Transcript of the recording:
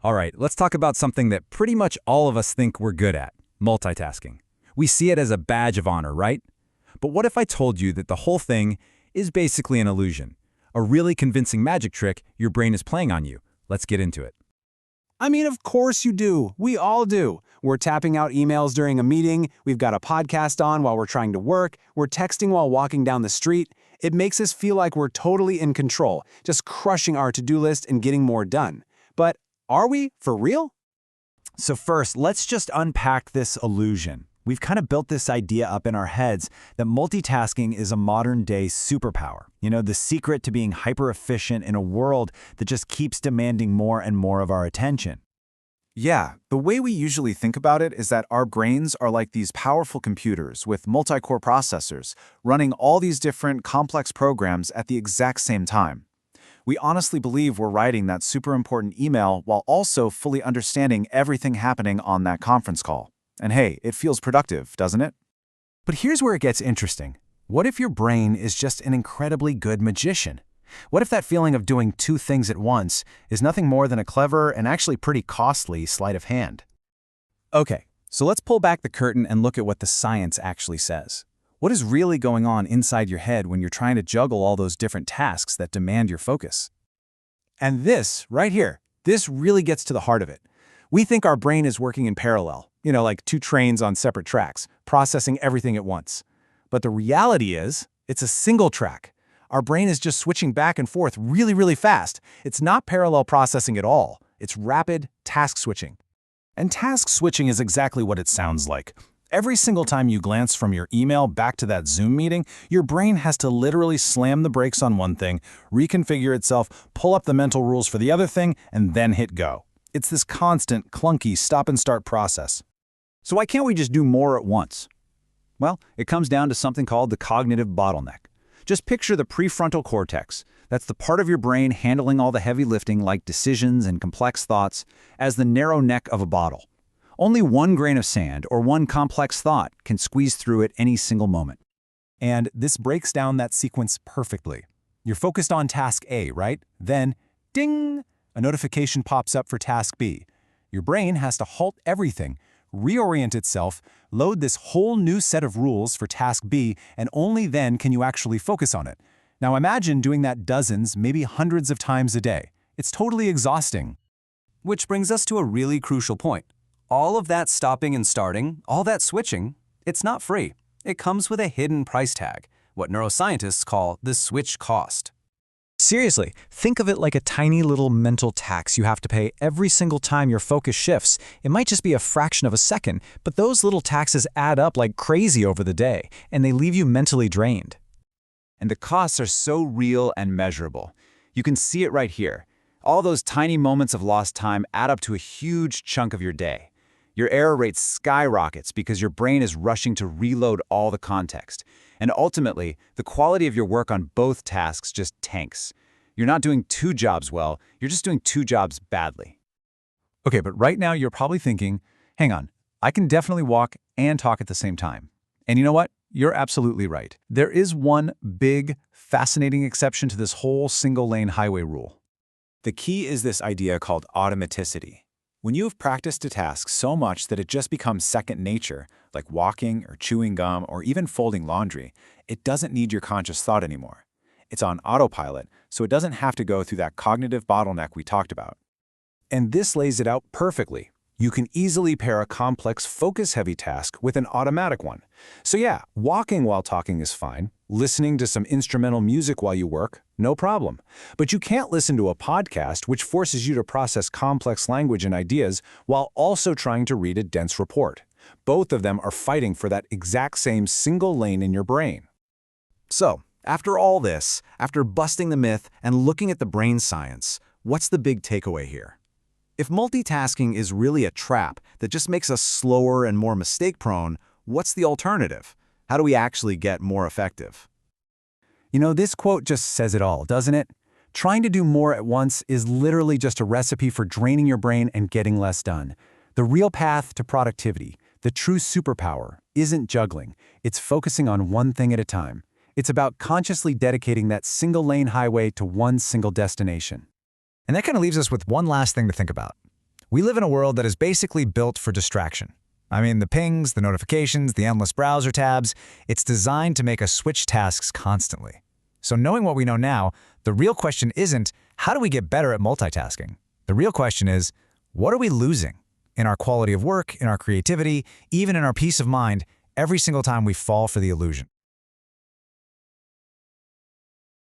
All right, let's talk about something that pretty much all of us think we're good at, multitasking. We see it as a badge of honor, right? But what if I told you that the whole thing is basically an illusion? A really convincing magic trick your brain is playing on you. Let's get into it. I mean, of course you do. We all do. We're tapping out emails during a meeting, we've got a podcast on while we're trying to work, we're texting while walking down the street. It makes us feel like we're totally in control, just crushing our to-do list and getting more done. But are we, for real? So first, let's just unpack this illusion. We've kind of built this idea up in our heads that multitasking is a modern-day superpower. You know, the secret to being hyper-efficient in a world that just keeps demanding more and more of our attention. Yeah, the way we usually think about it is that our brains are like these powerful computers with multi-core processors running all these different complex programs at the exact same time. We honestly believe we're writing that super important email while also fully understanding everything happening on that conference call. And hey, it feels productive, doesn't it? But here's where it gets interesting. What if your brain is just an incredibly good magician? What if that feeling of doing two things at once is nothing more than a clever and actually pretty costly sleight of hand? Okay, so let's pull back the curtain and look at what the science actually says. What is really going on inside your head when you're trying to juggle all those different tasks that demand your focus? And this, right here, this really gets to the heart of it. We think our brain is working in parallel, like two trains on separate tracks, processing everything at once. But the reality is, it's a single track. Our brain is just switching back and forth really, really fast. It's not parallel processing at all. It's rapid task switching. And task switching is exactly what it sounds like. Every single time you glance from your email back to that Zoom meeting, your brain has to literally slam the brakes on one thing, reconfigure itself, pull up the mental rules for the other thing, and then hit go. It's this constant, clunky stop-and-start process. So why can't we just do more at once? Well, it comes down to something called the cognitive bottleneck. Just picture the prefrontal cortex. That's the part of your brain handling all the heavy lifting like decisions and complex thoughts as the narrow neck of a bottle. Only one grain of sand or one complex thought can squeeze through at any single moment. And this breaks down that sequence perfectly. You're focused on task A, right? Then, ding, a notification pops up for task B. Your brain has to halt everything, reorient itself, load this whole new set of rules for task B, and only then can you actually focus on it. Now imagine doing that dozens, maybe hundreds of times a day. It's totally exhausting. Which brings us to a really crucial point. All of that stopping and starting, all that switching, it's not free. It comes with a hidden price tag, what neuroscientists call the switch cost. Seriously, think of it like a tiny little mental tax you have to pay every single time your focus shifts. It might just be a fraction of a second, but those little taxes add up like crazy over the day, and they leave you mentally drained. And the costs are so real and measurable. You can see it right here. All those tiny moments of lost time add up to a huge chunk of your day. Your error rate skyrockets because your brain is rushing to reload all the context. And ultimately, the quality of your work on both tasks just tanks. You're not doing two jobs well, you're just doing two jobs badly. Okay, but right now you're probably thinking, hang on, I can definitely walk and talk at the same time. And you know what? You're absolutely right. There is one big, fascinating exception to this whole single-lane highway rule. The key is this idea called automaticity. When you have practiced a task so much that it just becomes second nature, like walking or chewing gum or even folding laundry, it doesn't need your conscious thought anymore. It's on autopilot, so it doesn't have to go through that cognitive bottleneck we talked about. And this lays it out perfectly. You can easily pair a complex, focus-heavy task with an automatic one. So yeah, walking while talking is fine. Listening to some instrumental music while you work, no problem. But you can't listen to a podcast which forces you to process complex language and ideas while also trying to read a dense report. Both of them are fighting for that exact same single lane in your brain. So, after all this, after busting the myth and looking at the brain science, what's the big takeaway here? If multitasking is really a trap that just makes us slower and more mistake-prone, what's the alternative? How do we actually get more effective? You know, this quote just says it all, doesn't it? Trying to do more at once is literally just a recipe for draining your brain and getting less done. The real path to productivity, the true superpower, isn't juggling. It's focusing on one thing at a time. It's about consciously dedicating that single-lane highway to one single destination. And that kind of leaves us with one last thing to think about. We live in a world that is basically built for distraction. I mean, the pings, the notifications, the endless browser tabs, it's designed to make us switch tasks constantly. So knowing what we know now, the real question isn't, how do we get better at multitasking? The real question is, what are we losing? In our quality of work, in our creativity, even in our peace of mind, every single time we fall for the illusion.